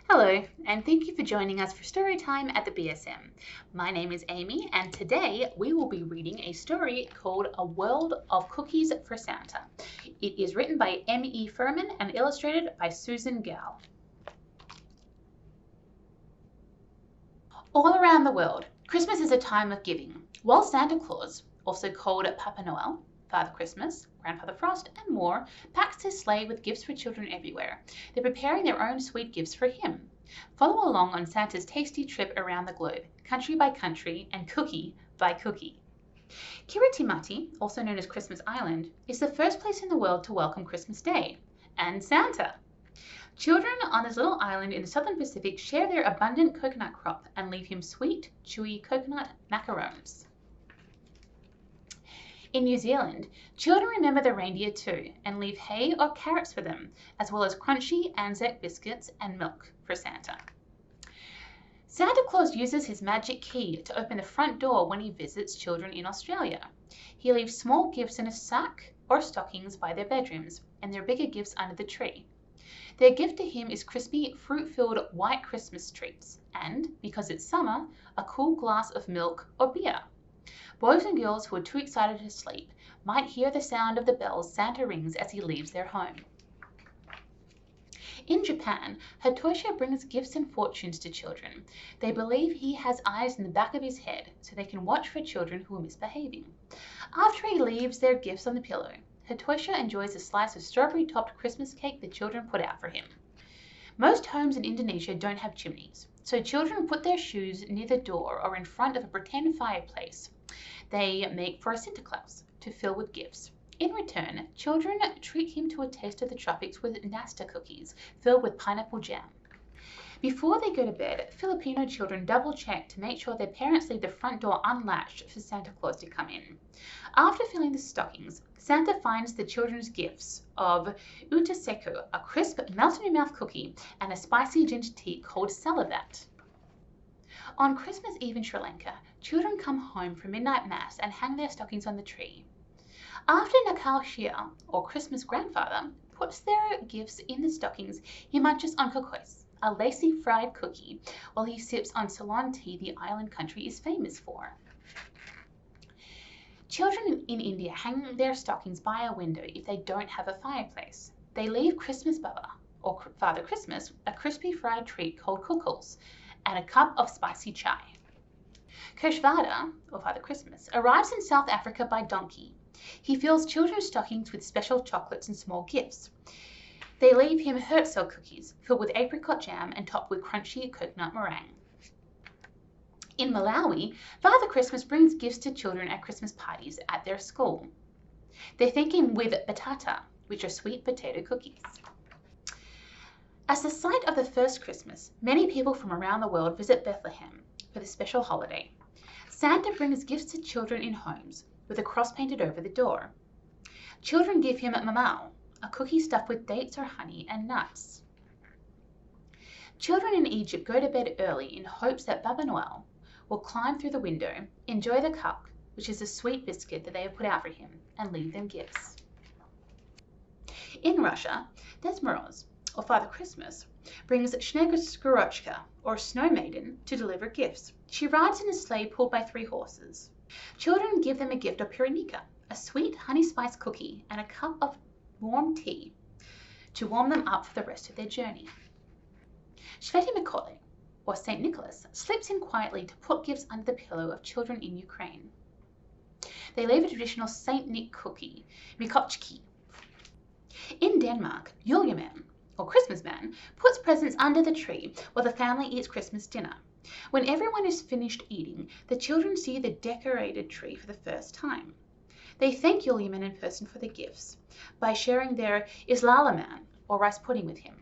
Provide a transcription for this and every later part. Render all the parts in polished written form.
Hello, and thank you for joining us for Storytime at the BSM. My name is Amy, and today we will be reading a story called A World of Cookies for Santa. It is written by M.E. Furman and illustrated by Susan Gall. All around the world, Christmas is a time of giving. While Santa Claus, also called Papa Noel, Father Christmas, Grandfather Frost, and more, packs his sleigh with gifts for children everywhere. They're preparing their own sweet gifts for him. Follow along on Santa's tasty trip around the globe, country by country and cookie by cookie. Kiritimati, also known as Christmas Island, is the first place in the world to welcome Christmas Day and Santa. Children on this little island in the southern Pacific share their abundant coconut crop and leave him sweet, chewy coconut macarons. In New Zealand, children remember the reindeer too and leave hay or carrots for them, as well as crunchy Anzac biscuits and milk for Santa. Santa Claus uses his magic key to open the front door when he visits children in Australia. He leaves small gifts in a sack or stockings by their bedrooms, and their bigger gifts under the tree. Their gift to him is crispy, fruit-filled white Christmas treats and, because it's summer, a cool glass of milk or beer. Boys and girls who are too excited to sleep might hear the sound of the bells Santa rings as he leaves their home. In Japan, Hatosha brings gifts and fortunes to children. They believe he has eyes in the back of his head so they can watch for children who are misbehaving. After he leaves their gifts on the pillow, Hatosha enjoys a slice of strawberry-topped Christmas cake the children put out for him. Most homes in Indonesia don't have chimneys, so children put their shoes near the door or in front of a pretend fireplace they make for a Santa Claus to fill with gifts. In return, children treat him to a taste of the tropics with Nasta cookies filled with pineapple jam. Before they go to bed, Filipino children double-check to make sure their parents leave the front door unlatched for Santa Claus to come in. After filling the stockings, Santa finds the children's gifts of uta seco, a crisp, melt-in-your-mouth cookie, and a spicy ginger tea called salavat. On Christmas Eve in Sri Lanka, children come home from midnight mass and hang their stockings on the tree. After Nakal Shia, or Christmas grandfather, puts their gifts in the stockings, he munches on kokois, a lacy fried cookie, while he sips on Ceylon tea the island country is famous for. Children in India hang their stockings by a window if they don't have a fireplace. They leave Christmas Baba, or Father Christmas, a crispy fried treat called kukals, and a cup of spicy chai. Kershvada, or Father Christmas, arrives in South Africa by donkey. He fills children's stockings with special chocolates and small gifts. They leave him Herzog cookies filled with apricot jam and topped with crunchy coconut meringue. In Malawi, Father Christmas brings gifts to children at Christmas parties at their school. They thank him with batata, which are sweet potato cookies. As the site of the first Christmas, many people from around the world visit Bethlehem for this special holiday. Santa brings gifts to children in homes, with a cross painted over the door. Children give him mamau, a cookie stuffed with dates or honey and nuts. Children in Egypt go to bed early in hopes that Baba Noel will climb through the window, enjoy the kak, which is a sweet biscuit that they have put out for him, and leave them gifts. In Russia, Ded Moroz, or Father Christmas, brings Snegurotchka, or Snow Maiden, to deliver gifts. She rides in a sleigh pulled by 3 horses. Children give them a gift of Pyramika, a sweet honey spice cookie, and a cup of warm tea to warm them up for the rest of their journey. Sveti Mikole, or St. Nicholas, slips in quietly to put gifts under the pillow of children in Ukraine. They leave a traditional St. Nick cookie, Mikochki. In Denmark, Juleman, or Christmas Man, puts presents under the tree while the family eats Christmas dinner. When everyone is finished eating, the children see the decorated tree for the first time. They thank Juleman in person for the gifts by sharing their islalaman, or rice pudding, with him.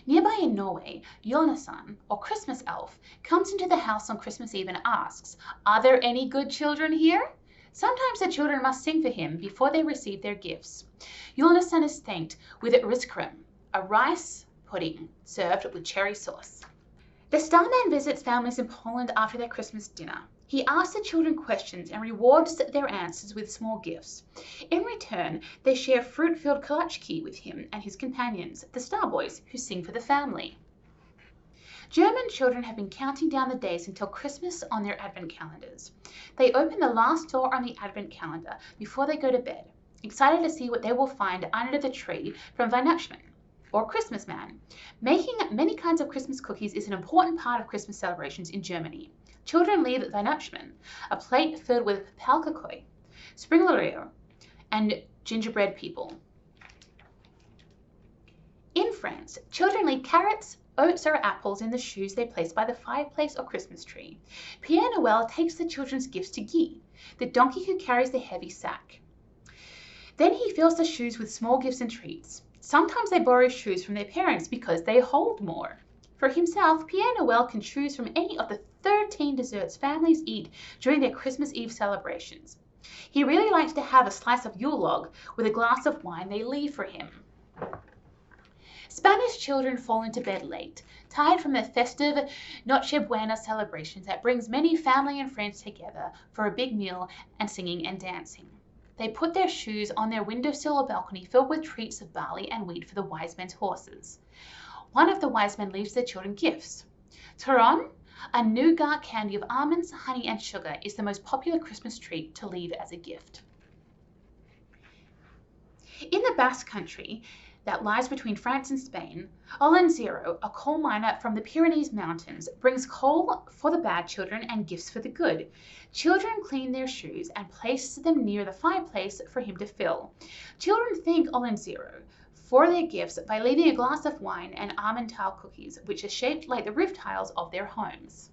Nearby in Norway, Jonasan, or Christmas Elf, comes into the house on Christmas Eve and asks, "Are there any good children here?" Sometimes the children must sing for him before they receive their gifts. Jonasan is thanked with riskrem, a rice pudding served with cherry sauce. The Starman visits families in Poland after their Christmas dinner. He asks the children questions and rewards their answers with small gifts. In return, they share fruit-filled kolachki with him and his companions, the Star Boys, who sing for the family. German children have been counting down the days until Christmas on their advent calendars. They open the last door on the advent calendar before they go to bed, excited to see what they will find under the tree from Weihnachtsmann, or Christmas man. Making many kinds of Christmas cookies is an important part of Christmas celebrations in Germany. Children leave Weihnachtsmann a plate filled with Palkakoi, Springlerier, and gingerbread people. In France, children leave carrots, oats, or apples in the shoes they place by the fireplace or Christmas tree. Père Noël takes the children's gifts to Guy, the donkey who carries the heavy sack. Then he fills the shoes with small gifts and treats. Sometimes they borrow shoes from their parents because they hold more. For himself, Père Noël can choose from any of the 13 desserts families eat during their Christmas Eve celebrations. He really likes to have a slice of Yule log with a glass of wine they leave for him. Spanish children fall into bed late, tired from the festive Noche Buena celebrations that brings many family and friends together for a big meal and singing and dancing. They put their shoes on their windowsill or balcony filled with treats of barley and wheat for the wise men's horses. One of the wise men leaves their children gifts. Turon, a nougat candy of almonds, honey, and sugar, is the most popular Christmas treat to leave as a gift. In the Basque Country, that lies between France and Spain, Olentzero, a coal miner from the Pyrenees Mountains, brings coal for the bad children and gifts for the good. Children clean their shoes and place them near the fireplace for him to fill. Children thank Olentzero for their gifts by leaving a glass of wine and almond tile cookies, which are shaped like the roof tiles of their homes.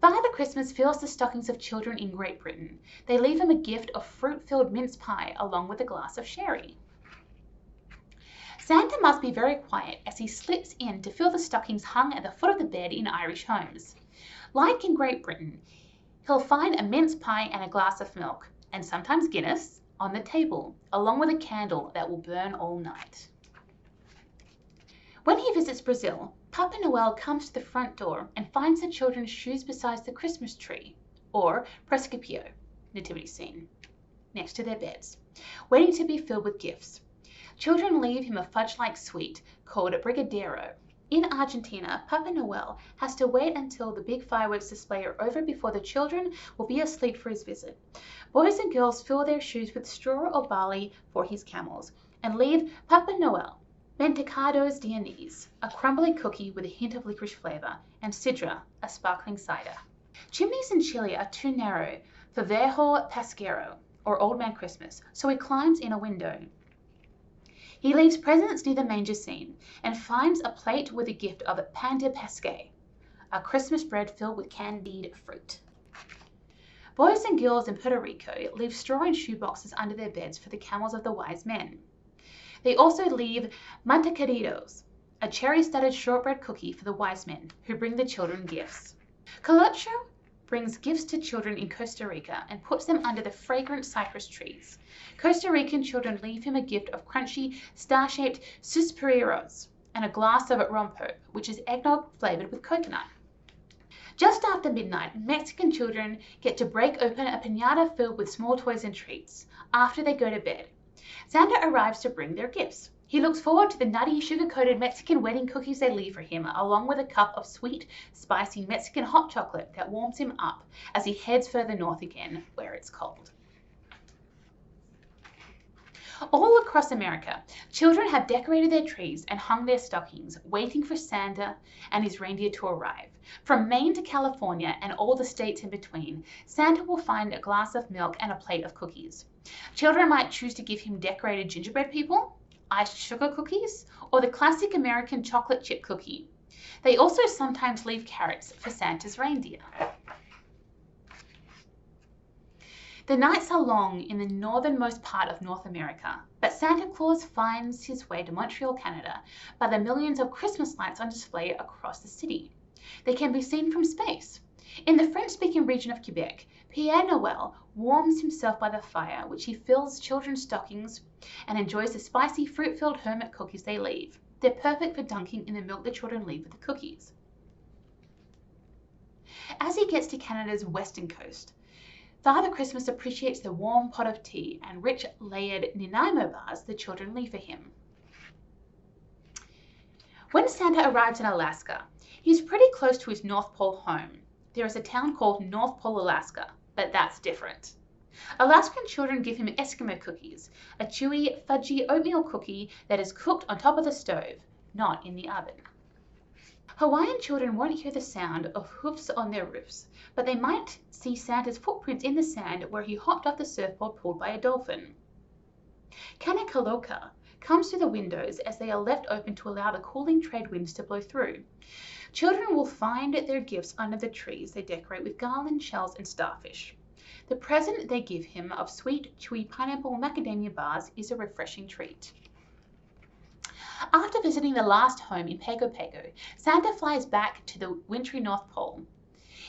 Father Christmas fills the stockings of children in Great Britain. They leave him a gift of fruit-filled mince pie along with a glass of sherry. Santa must be very quiet as he slips in to fill the stockings hung at the foot of the bed in Irish homes. Like in Great Britain, he'll find a mince pie and a glass of milk, and sometimes Guinness, on the table, along with a candle that will burn all night. When he visits Brazil, Papa Noel comes to the front door and finds the children's shoes beside the Christmas tree, or prescipio, nativity scene, next to their beds, waiting to be filled with gifts. Children leave him a fudge-like sweet called brigadeiro. In Argentina, Papa Noel has to wait until the big fireworks display are over before the children will be asleep for his visit. Boys and girls fill their shoes with straw or barley for his camels, and leave Papa Noel Mentecados de anise, a crumbly cookie with a hint of licorice flavor, and sidra, a sparkling cider. Chimneys in Chile are too narrow for Viejo Pasquero, or Old Man Christmas, so he climbs in a window. He leaves presents near the manger scene and finds a plate with a gift of pan de pesque, a Christmas bread filled with candied fruit. Boys and girls in Puerto Rico leave straw and shoe boxes under their beds for the camels of the wise men. They also leave mantecaditos, a cherry-studded shortbread cookie for the wise men who bring the children gifts. Colocho brings gifts to children in Costa Rica and puts them under the fragrant cypress trees. Costa Rican children leave him a gift of crunchy, star-shaped suspiros and a glass of rompo, which is eggnog flavored with coconut. Just after midnight, Mexican children get to break open a piñata filled with small toys and treats after they go to bed. Santa arrives to bring their gifts. He looks forward to the nutty, sugar-coated Mexican wedding cookies they leave for him, along with a cup of sweet, spicy Mexican hot chocolate that warms him up as he heads further north again, where it's cold. All across America, children have decorated their trees and hung their stockings, waiting for Santa and his reindeer to arrive. From Maine to California and all the states in between, Santa will find a glass of milk and a plate of cookies. Children might choose to give him decorated gingerbread people, iced sugar cookies, or the classic American chocolate chip cookie. They also sometimes leave carrots for Santa's reindeer. The nights are long in the northernmost part of North America, but Santa Claus finds his way to Montreal, Canada, by the millions of Christmas lights on display across the city. They can be seen from space. In the French-speaking region of Quebec, Père Noël warms himself by the fire, which he fills children's stockings and enjoys the spicy fruit-filled hermit cookies they leave. They're perfect for dunking in the milk the children leave with the cookies. As he gets to Canada's western coast, Father Christmas appreciates the warm pot of tea and rich layered Nanaimo bars the children leave for him. When Santa arrives in Alaska, he's pretty close to his North Pole home. There is a town called North Pole, Alaska, but that's different. Alaskan children give him Eskimo cookies, a chewy, fudgy oatmeal cookie that is cooked on top of the stove, not in the oven. Hawaiian children won't hear the sound of hoofs on their roofs, but they might see Santa's footprints in the sand where he hopped off the surfboard pulled by a dolphin. Kanekaloka comes through the windows as they are left open to allow the cooling trade winds to blow through. Children will find their gifts under the trees they decorate with garland, shells, and starfish. The present they give him of sweet, chewy pineapple macadamia bars is a refreshing treat. After visiting the last home in Pago Pago, Santa flies back to the wintry North Pole.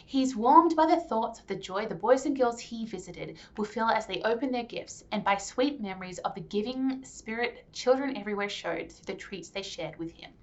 He's warmed by the thoughts of the joy the boys and girls he visited will feel as they open their gifts, and by sweet memories of the giving spirit children everywhere showed through the treats they shared with him.